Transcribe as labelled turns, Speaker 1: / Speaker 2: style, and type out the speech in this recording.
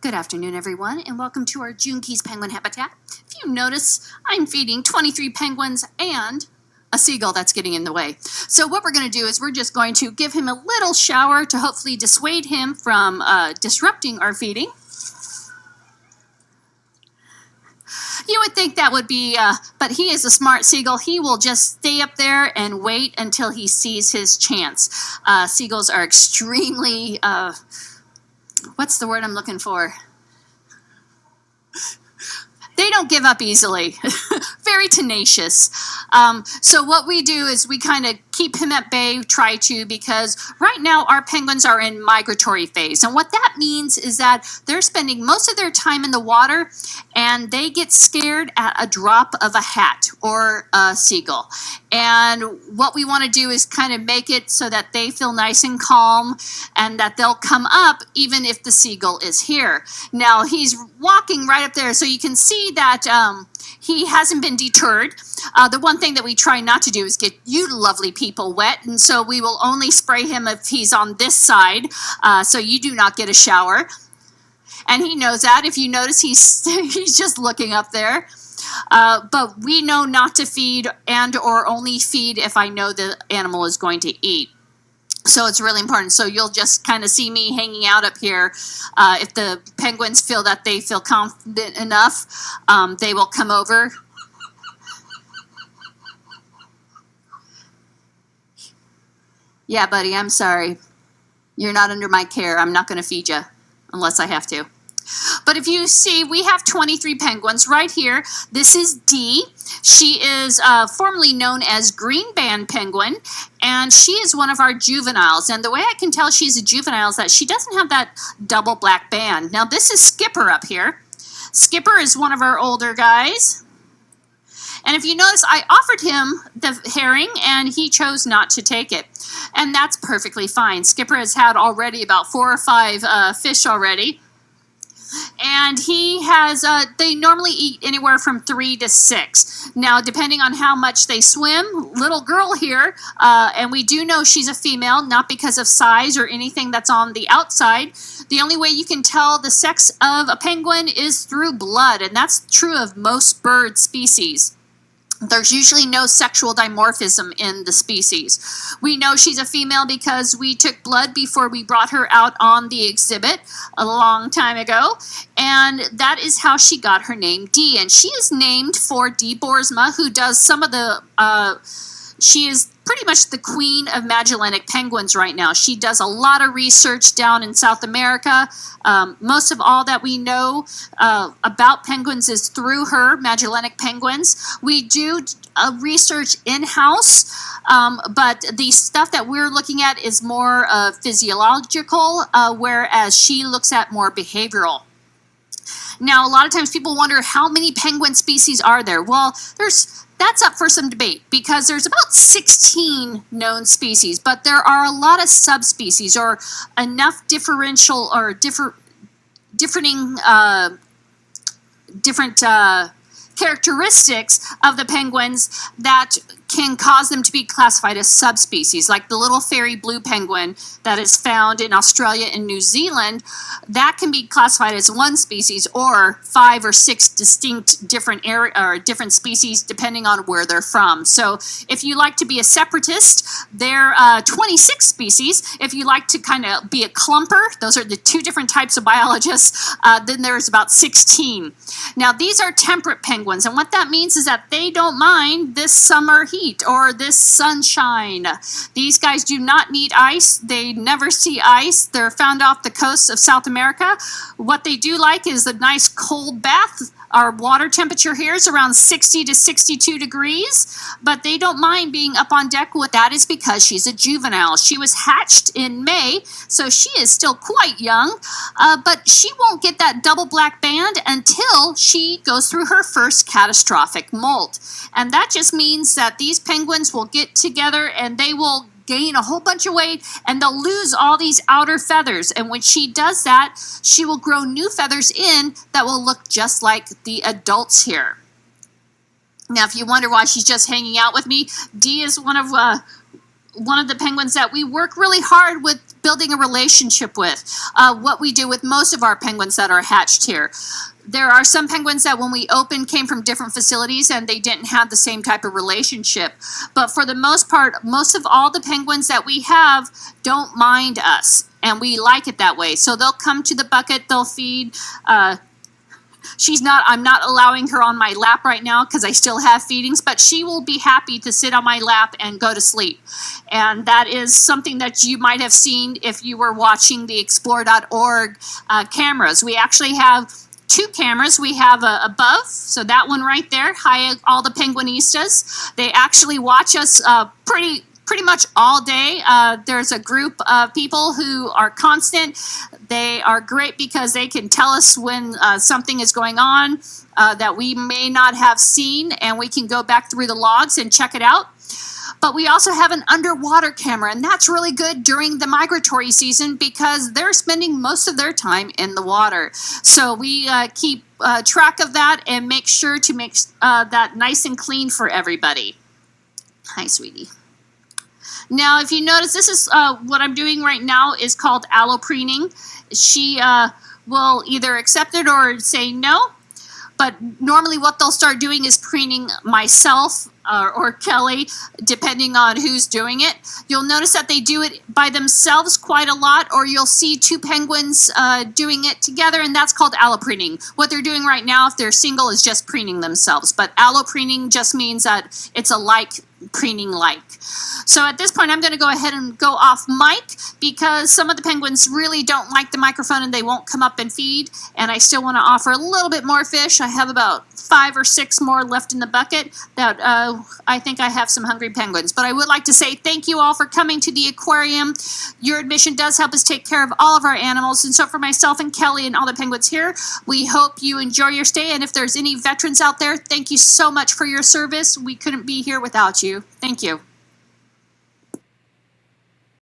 Speaker 1: Good afternoon, everyone, and welcome to our June Keys Penguin Habitat. If you notice, I'm feeding 23 penguins and a seagull that's getting in the way. So what we're going to do is we're just going to give him a little shower to hopefully dissuade him from disrupting our feeding. You would think that would be, but he is a smart seagull. He will just stay up there and wait until he sees his chance. Seagulls are extremely... what's the word I'm looking for? They don't give up easily. Very tenacious. So what we do is we kind of keep him at bay, try to, because right now our penguins are in migratory phase. And what that means is that they're spending most of their time in the water and they get scared at a drop of a hat or a seagull. And what we want to do is kind of make it so that they feel nice and calm and that they'll come up even if the seagull is here. Now he's walking right up there, so you can see that he hasn't been deterred. The one thing that we try not to do is get you lovely people wet, and so we will only spray him if he's on this side, so you do not get a shower. And he knows that. If you notice, he's just looking up there. But we know not to feed and or only feed if I know the animal is going to eat. So it's really important. So you'll just kind of see me hanging out up here. If the penguins feel that they feel confident enough, they will come over. Yeah, buddy, I'm sorry. You're not under my care. I'm not going to feed you unless I have to. But if you see, we have 23 penguins right here. This is Dee. She is formerly known as green band penguin, and she is one of our juveniles. And the way I can tell she's a juvenile is that she doesn't have that double black band. Now, this is Skipper up here. Skipper is one of our older guys. And if you notice, I offered him the herring, and he chose not to take it. And that's perfectly fine. Skipper has had already about 4 or 5 fish already. And he has, they normally eat anywhere from 3 to 6. Now, depending on how much they swim, little girl here, and we do know she's a female, not because of size or anything that's on the outside. The only way you can tell the sex of a penguin is through blood, and that's true of most bird species. There's usually no sexual dimorphism in the species. We know she's a female because we took blood before we brought her out on the exhibit a long time ago, and that is how she got her name Dee. And she is named for Dee Boersma, who does some of the, she is pretty much the queen of Magellanic penguins right now. She does a lot of research down in South America. Most of all that we know about penguins is through her, Magellanic penguins. We do research in-house, but the stuff that we're looking at is more physiological, whereas she looks at more behavioral. Now, a lot of times people wonder how many penguin species are there? Well, that's up for some debate because there's about 16 known species, but there are a lot of subspecies or enough differential or different characteristics of the penguins that can cause them to be classified as subspecies, like the little fairy blue penguin that is found in Australia and New Zealand. That can be classified as one species or 5 or 6 distinct different different species depending on where they're from. So if you like to be a separatist, there are 26 species. If you like to kind of be a clumper, those are the 2 different types of biologists, then there's about 16. Now these are temperate penguins, and what that means is that they don't mind this summer heat or this sunshine. These guys do not need ice. They never see ice. They're found off the coast of South America. What they do like is a nice cold bath. Our water temperature here is around 60 to 62 degrees, but they don't mind being up on deck. What that is because she's a juvenile. She was hatched in May, so she is still quite young, but she won't get that double black band until she goes through her first catastrophic molt. And that just means that these penguins will get together and they will gain a whole bunch of weight and they'll lose all these outer feathers. And when she does that, she will grow new feathers in that will look just like the adults here. Now, if you wonder why she's just hanging out with me, Dee is one of the penguins that we work really hard with building a relationship with. What we do with most of our penguins that are hatched here. There are some penguins that when we opened came from different facilities and they didn't have the same type of relationship. But for the most part, most of all the penguins that we have don't mind us. And we like it that way. So they'll come to the bucket, they'll feed. I'm not allowing her on my lap right now because I still have feedings, but she will be happy to sit on my lap and go to sleep. And that is something that you might have seen if you were watching the explore.org cameras. We actually have 2 cameras. We have above, so that one right there, hi all the penguinistas. They actually watch us pretty much all day. There's a group of people who are constant. They are great because they can tell us when something is going on that we may not have seen, and we can go back through the logs and check it out. But we also have an underwater camera, and that's really good during the migratory season because they're spending most of their time in the water. So we keep track of that and make sure to make that nice and clean for everybody. Hi, sweetie. Now, if you notice, this is what I'm doing right now is called allopreening. She will either accept it or say no. But normally what they'll start doing is preening myself or Kelly, depending on who's doing it. You'll notice that they do it by themselves quite a lot, or you'll see 2 penguins doing it together, and that's called allopreening. What they're doing right now, if they're single, is just preening themselves. But allopreening just means that it's a preening like. So at this point, I'm going to go ahead and go off mic because some of the penguins really don't like the microphone and they won't come up and feed. And I still want to offer a little bit more fish. I have about 5 or 6 more left in the bucket that I think I have some hungry penguins. But I would like to say thank you all for coming to the aquarium. Your admission does help us take care of all of our animals. And so for myself and Kelly and all the penguins here, we hope you enjoy your stay. And if there's any veterans out there, thank you so much for your service. We couldn't be here without you. Thank you.